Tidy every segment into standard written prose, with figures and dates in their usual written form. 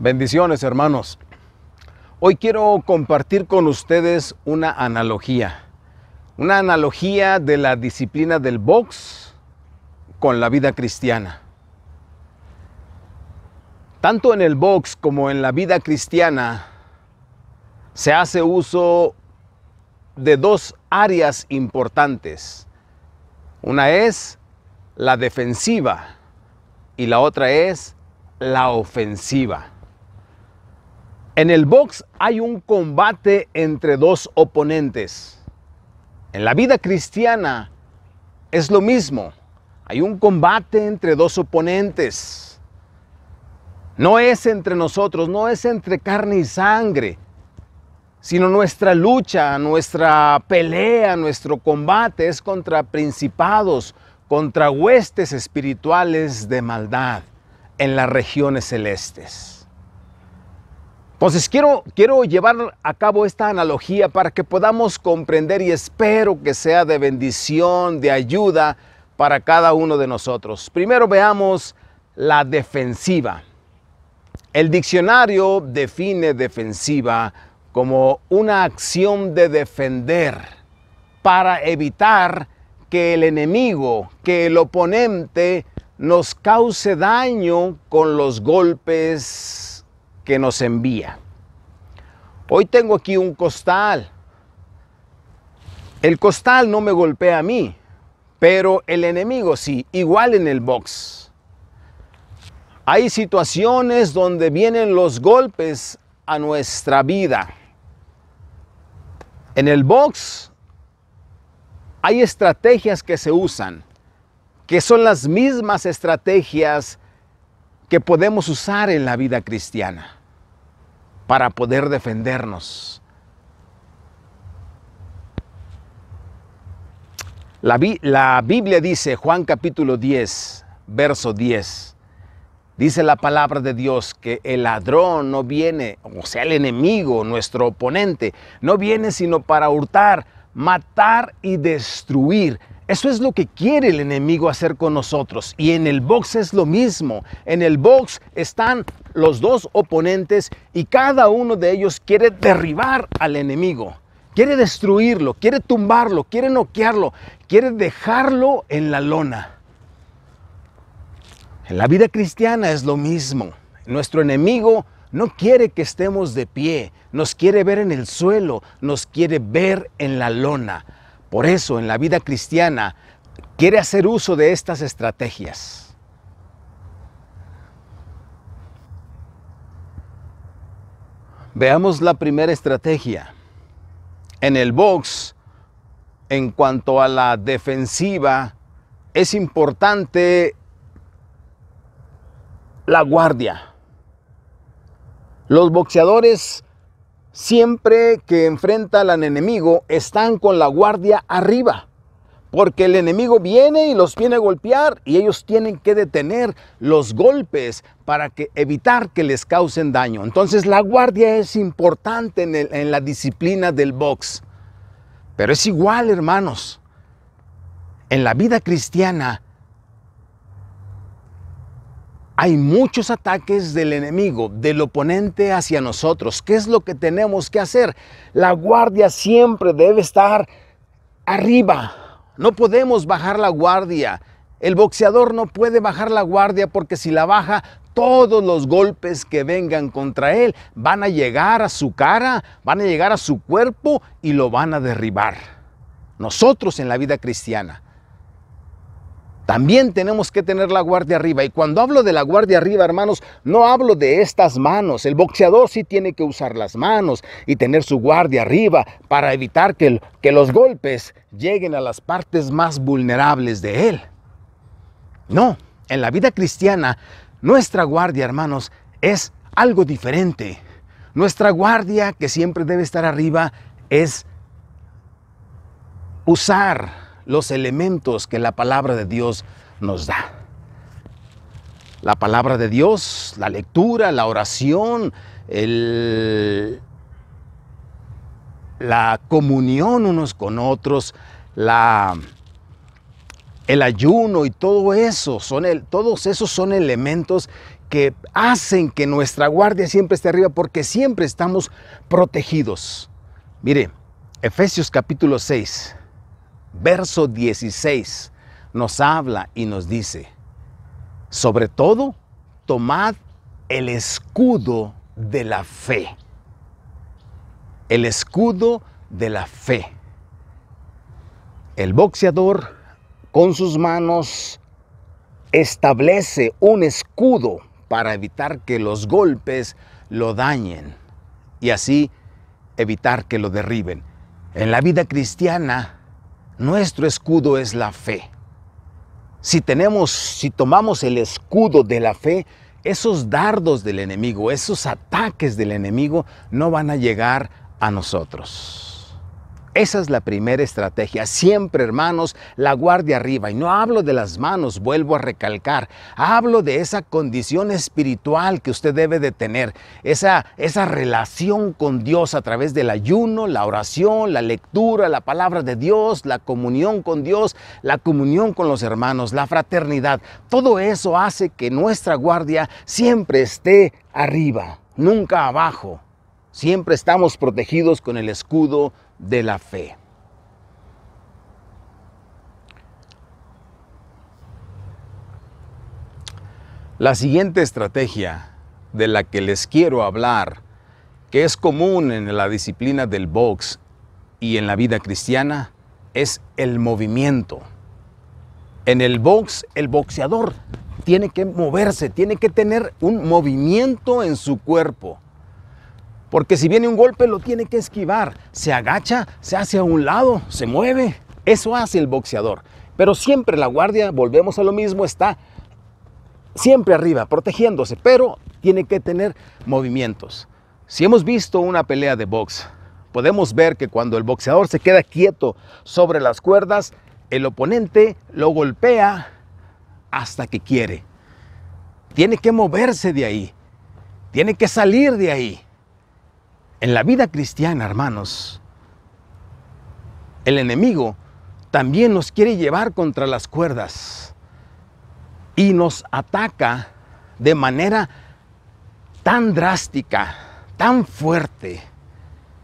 Bendiciones, hermanos. Hoy quiero compartir con ustedes una analogía de la disciplina del box con la vida cristiana. Tanto en el box como en la vida cristiana se hace uso de dos áreas importantes. Una es la defensiva y la otra es la ofensiva. En el box hay un combate entre dos oponentes. En la vida cristiana es lo mismo. Hay un combate entre dos oponentes. No es entre nosotros, no es entre carne y sangre, sino nuestra lucha, nuestra pelea, nuestro combate es contra principados, contra huestes espirituales de maldad en las regiones celestes. Entonces quiero llevar a cabo esta analogía para que podamos comprender, y espero que sea de bendición, de ayuda para cada uno de nosotros. Primero veamos la defensiva. El diccionario define defensiva como una acción de defender para evitar que el enemigo, que el oponente nos cause daño con los golpes que nos envía. Hoy tengo aquí un costal. El costal no me golpea a mí, pero el enemigo sí, igual en el box. Hay situaciones donde vienen los golpes a nuestra vida. En el box hay estrategias que se usan, que son las mismas estrategias que podemos usar en la vida cristiana para poder defendernos. La Biblia dice, Juan capítulo 10, verso 10, dice la palabra de Dios que el ladrón no viene, o sea, el enemigo, nuestro oponente, no viene sino para hurtar, matar y destruir. Eso es lo que quiere el enemigo hacer con nosotros. Y en el box es lo mismo. En el box están los dos oponentes y cada uno de ellos quiere derribar al enemigo. Quiere destruirlo, quiere tumbarlo, quiere noquearlo, quiere dejarlo en la lona. En la vida cristiana es lo mismo. Nuestro enemigo no quiere que estemos de pie, nos quiere ver en el suelo, nos quiere ver en la lona. Por eso en la vida cristiana quiere hacer uso de estas estrategias. Veamos la primera estrategia. En el box, en cuanto a la defensiva, es importante la guardia. Los boxeadores siempre que enfrentan al enemigo están con la guardia arriba, porque el enemigo viene y los viene a golpear y ellos tienen que detener los golpes para evitar que les causen daño. Entonces la guardia es importante en la disciplina del box. Pero es igual, hermanos, en la vida cristiana hay muchos ataques del enemigo, del oponente hacia nosotros. ¿Qué es lo que tenemos que hacer? La guardia siempre debe estar arriba. No podemos bajar la guardia. El boxeador no puede bajar la guardia porque si la baja, todos los golpes que vengan contra él van a llegar a su cara, van a llegar a su cuerpo y lo van a derribar. Nosotros en la vida cristiana también tenemos que tener la guardia arriba. Y cuando hablo de la guardia arriba, hermanos, no hablo de estas manos. El boxeador sí tiene que usar las manos y tener su guardia arriba para evitar que los golpes lleguen a las partes más vulnerables de él. No, en la vida cristiana, nuestra guardia, hermanos, es algo diferente. Nuestra guardia, que siempre debe estar arriba, es usar los elementos que la palabra de Dios nos da. La palabra de Dios, la lectura, la oración, la comunión unos con otros, el ayuno y todo eso, todos esos son elementos que hacen que nuestra guardia siempre esté arriba, porque siempre estamos protegidos. Mire, Efesios capítulo 6, verso 16, nos habla y nos dice: sobre todo, tomad el escudo de la fe. El escudo de la fe. El boxeador con sus manos establece un escudo para evitar que los golpes lo dañen y así evitar que lo derriben. En la vida cristiana, nuestro escudo es la fe. Si tomamos el escudo de la fe, esos dardos del enemigo, esos ataques del enemigo no van a llegar a nosotros. Esa es la primera estrategia. Siempre, hermanos, la guardia arriba. Y no hablo de las manos, vuelvo a recalcar. Hablo de esa condición espiritual que usted debe de tener. Esa relación con Dios a través del ayuno, la oración, la lectura, la palabra de Dios, la comunión con Dios, la comunión con los hermanos, la fraternidad. Todo eso hace que nuestra guardia siempre esté arriba, nunca abajo. Siempre estamos protegidos con el escudo de la fe. La siguiente estrategia de la que les quiero hablar, que es común en la disciplina del box y en la vida cristiana, es el movimiento. En el box, el boxeador tiene que moverse, tiene que tener un movimiento en su cuerpo. Porque si viene un golpe, lo tiene que esquivar. Se agacha, se hace a un lado, se mueve. Eso hace el boxeador. Pero siempre la guardia, volvemos a lo mismo, está siempre arriba, protegiéndose. Pero tiene que tener movimientos. Si hemos visto una pelea de box, podemos ver que cuando el boxeador se queda quieto sobre las cuerdas, el oponente lo golpea hasta que quiere. Tiene que moverse de ahí. Tiene que salir de ahí. En la vida cristiana, hermanos, el enemigo también nos quiere llevar contra las cuerdas y nos ataca de manera tan drástica, tan fuerte,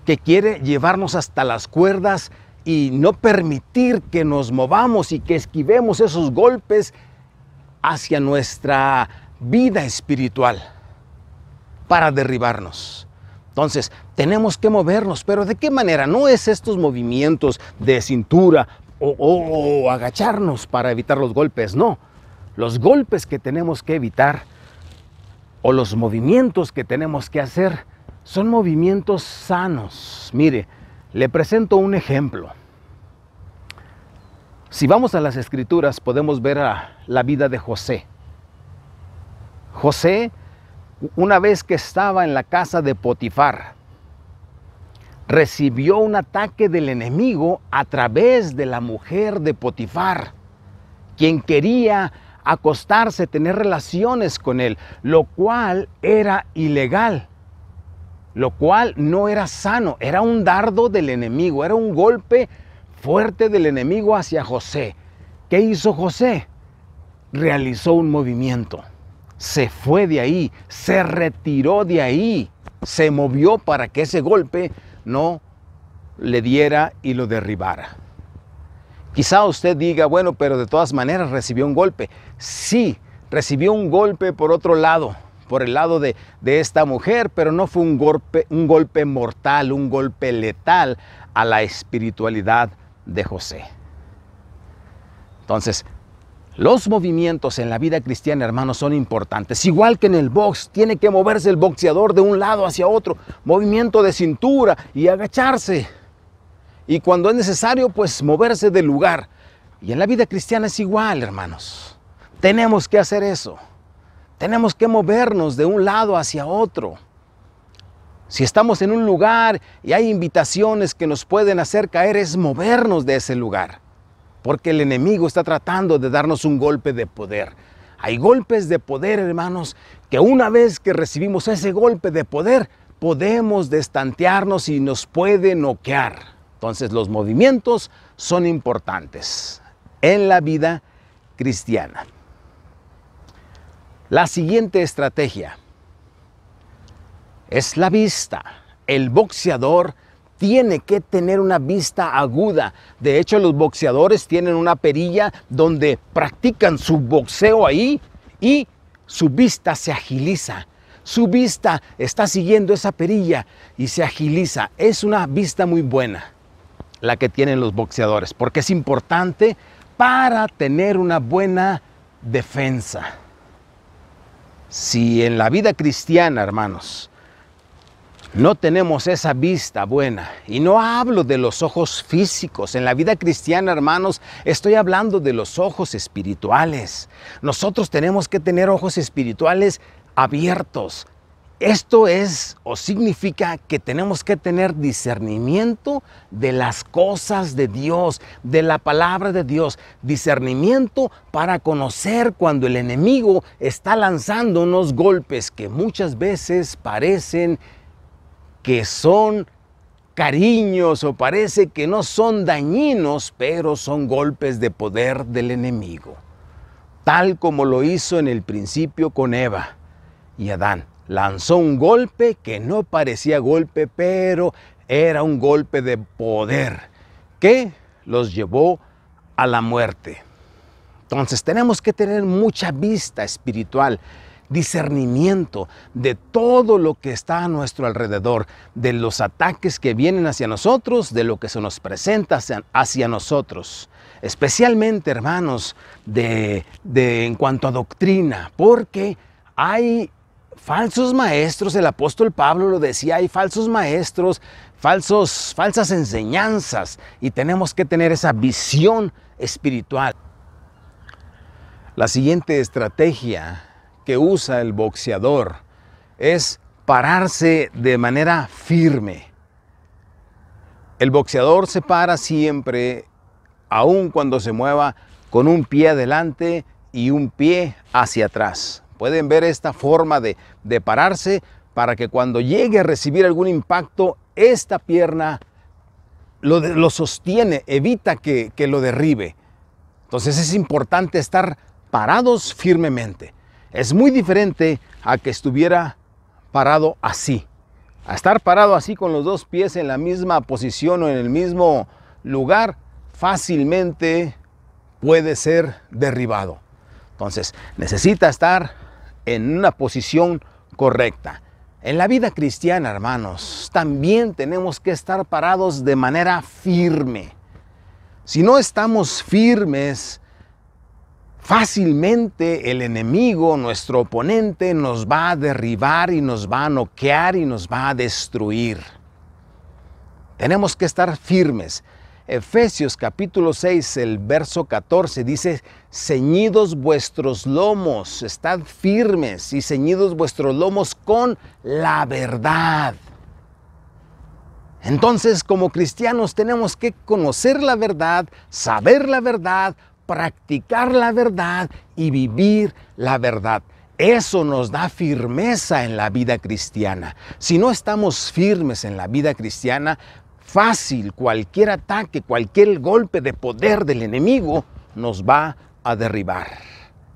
que quiere llevarnos hasta las cuerdas y no permitir que nos movamos y que esquivemos esos golpes hacia nuestra vida espiritual para derribarnos. Entonces, tenemos que movernos, pero ¿de qué manera? No es estos movimientos de cintura o agacharnos para evitar los golpes, no. Los golpes que tenemos que evitar o los movimientos que tenemos que hacer son movimientos sanos. Mire, le presento un ejemplo. Si vamos a las Escrituras, podemos ver la vida de José. José, una vez que estaba en la casa de Potifar, recibió un ataque del enemigo a través de la mujer de Potifar, quien quería acostarse, tener relaciones con él, lo cual era ilegal, lo cual no era sano, era un dardo del enemigo, era un golpe fuerte del enemigo hacia José. ¿Qué hizo José? Realizó un movimiento. Se fue de ahí, se retiró de ahí, se movió para que ese golpe no le diera y lo derribara. Quizá usted diga, bueno, pero de todas maneras recibió un golpe. Sí, recibió un golpe por otro lado, por el lado de esta mujer, pero no fue un golpe mortal, un golpe letal a la espiritualidad de José. Entonces, los movimientos en la vida cristiana, hermanos, son importantes. Igual que en el box, tiene que moverse el boxeador de un lado hacia otro. Movimiento de cintura y agacharse. Y cuando es necesario, pues moverse del lugar. Y en la vida cristiana es igual, hermanos. Tenemos que hacer eso. Tenemos que movernos de un lado hacia otro. Si estamos en un lugar y hay invitaciones que nos pueden hacer caer, es movernos de ese lugar. Porque el enemigo está tratando de darnos un golpe de poder. Hay golpes de poder, hermanos, que una vez que recibimos ese golpe de poder, podemos destantearnos y nos puede noquear. Entonces, los movimientos son importantes en la vida cristiana. La siguiente estrategia es la vista. El boxeador tiene que tener una vista aguda. De hecho, los boxeadores tienen una perilla donde practican su boxeo ahí y su vista se agiliza. Su vista está siguiendo esa perilla y se agiliza. Es una vista muy buena la que tienen los boxeadores, porque es importante para tener una buena defensa. Si en la vida cristiana, hermanos, no tenemos esa vista buena, y no hablo de los ojos físicos, en la vida cristiana, hermanos, estoy hablando de los ojos espirituales. Nosotros tenemos que tener ojos espirituales abiertos. Esto es o significa que tenemos que tener discernimiento de las cosas de Dios, de la palabra de Dios. Discernimiento para conocer cuando el enemigo está lanzando unos golpes que muchas veces parecen que son cariños o parece que no son dañinos, pero son golpes de poder del enemigo. Tal como lo hizo en el principio con Eva y Adán. Lanzó un golpe que no parecía golpe, pero era un golpe de poder que los llevó a la muerte. Entonces tenemos que tener mucha vista espiritual, discernimiento de todo lo que está a nuestro alrededor, de los ataques que vienen hacia nosotros, de lo que se nos presenta hacia nosotros. Especialmente, hermanos, en cuanto a doctrina, porque hay falsos maestros. El apóstol Pablo lo decía, hay falsos maestros, falsas enseñanzas, y tenemos que tener esa visión espiritual. La siguiente estrategia que usa el boxeador es pararse de manera firme. El boxeador se para siempre, aun cuando se mueva, con un pie adelante y un pie hacia atrás. Pueden ver esta forma de pararse para que cuando llegue a recibir algún impacto, esta pierna lo sostiene, evita que lo derribe. Entonces es importante estar parados firmemente. Es muy diferente a que estuviera parado así. A estar parado así con los dos pies en la misma posición o en el mismo lugar, fácilmente puede ser derribado. Entonces necesita estar en una posición correcta. En la vida cristiana, hermanos, también tenemos que estar parados de manera firme. Si no estamos firmes, fácilmente el enemigo, nuestro oponente, nos va a derribar y nos va a noquear y nos va a destruir. Tenemos que estar firmes. Efesios capítulo 6, el verso 14 dice: ceñidos vuestros lomos, estad firmes y ceñidos vuestros lomos con la verdad. Entonces, como cristianos tenemos que conocer la verdad, saber la verdad, practicar la verdad y vivir la verdad. Eso nos da firmeza en la vida cristiana. Si no estamos firmes en la vida cristiana, fácil, cualquier ataque, cualquier golpe de poder del enemigo nos va a derribar.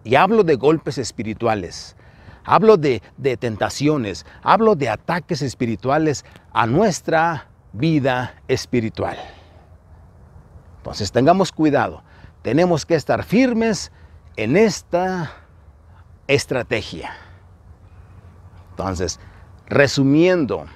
Y hablo de golpes espirituales, hablo de tentaciones, hablo de ataques espirituales a nuestra vida espiritual. Entonces tengamos cuidado, tenemos que estar firmes en esta estrategia. Entonces, resumiendo,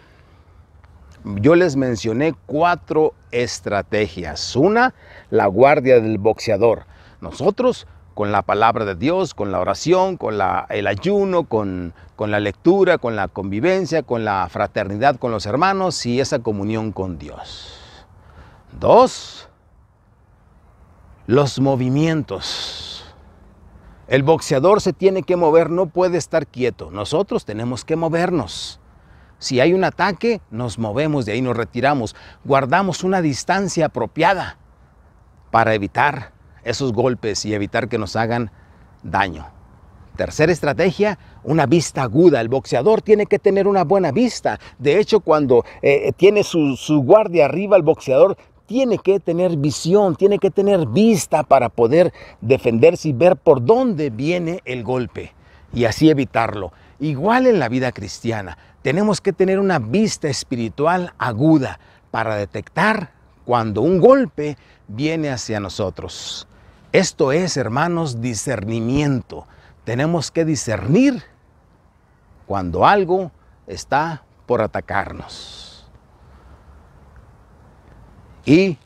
yo les mencioné 4 estrategias. Una, la guardia del boxeador. Nosotros, con la palabra de Dios, con la oración, con el ayuno, con la lectura, con la convivencia, con la fraternidad con los hermanos y esa comunión con Dios. 2, los movimientos. El boxeador se tiene que mover, no puede estar quieto. Nosotros tenemos que movernos. Si hay un ataque, nos movemos de ahí, nos retiramos, guardamos una distancia apropiada para evitar esos golpes y evitar que nos hagan daño. Tercera estrategia, una vista aguda. El boxeador tiene que tener una buena vista. De hecho, cuando tiene su guardia arriba, el boxeador tiene que tener visión, tiene que tener vista para poder defenderse y ver por dónde viene el golpe. y así evitarlo. Igual en la vida cristiana, tenemos que tener una vista espiritual aguda para detectar cuando un golpe viene hacia nosotros. Esto es, hermanos, discernimiento. Tenemos que discernir cuando algo está por atacarnos. Y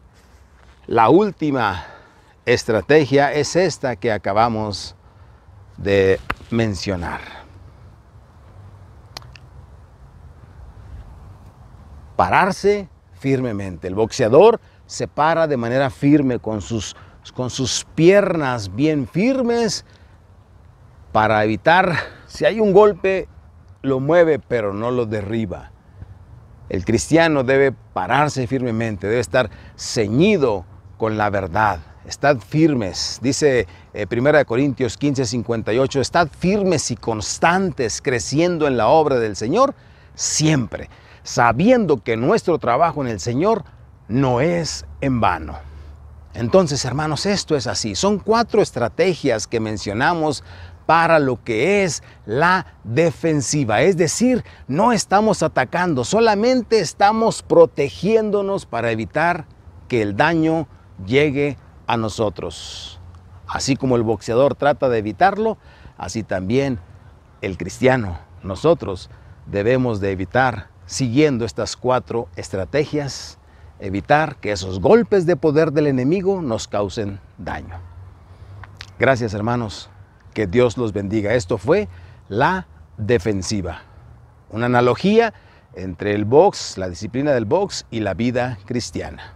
la última estrategia es esta que acabamos de mencionar. Pararse firmemente. El boxeador se para de manera firme con sus piernas bien firmes para evitar, si hay un golpe, lo mueve pero no lo derriba. El cristiano debe pararse firmemente, debe estar ceñido con la verdad. Estad firmes, dice 1 Corintios 15:58, estad firmes y constantes, creciendo en la obra del Señor siempre, sabiendo que nuestro trabajo en el Señor no es en vano. Entonces, hermanos, esto es así. Son 4 estrategias que mencionamos para lo que es la defensiva. Es decir, no estamos atacando, solamente estamos protegiéndonos para evitar que el daño llegue a nosotros. Así como el boxeador trata de evitarlo, así también el cristiano, nosotros debemos de evitar, siguiendo estas 4 estrategias, evitar que esos golpes de poder del enemigo nos causen daño. Gracias, hermanos. Que Dios los bendiga. Esto fue la defensiva. Una analogía entre el box, la disciplina del box y la vida cristiana.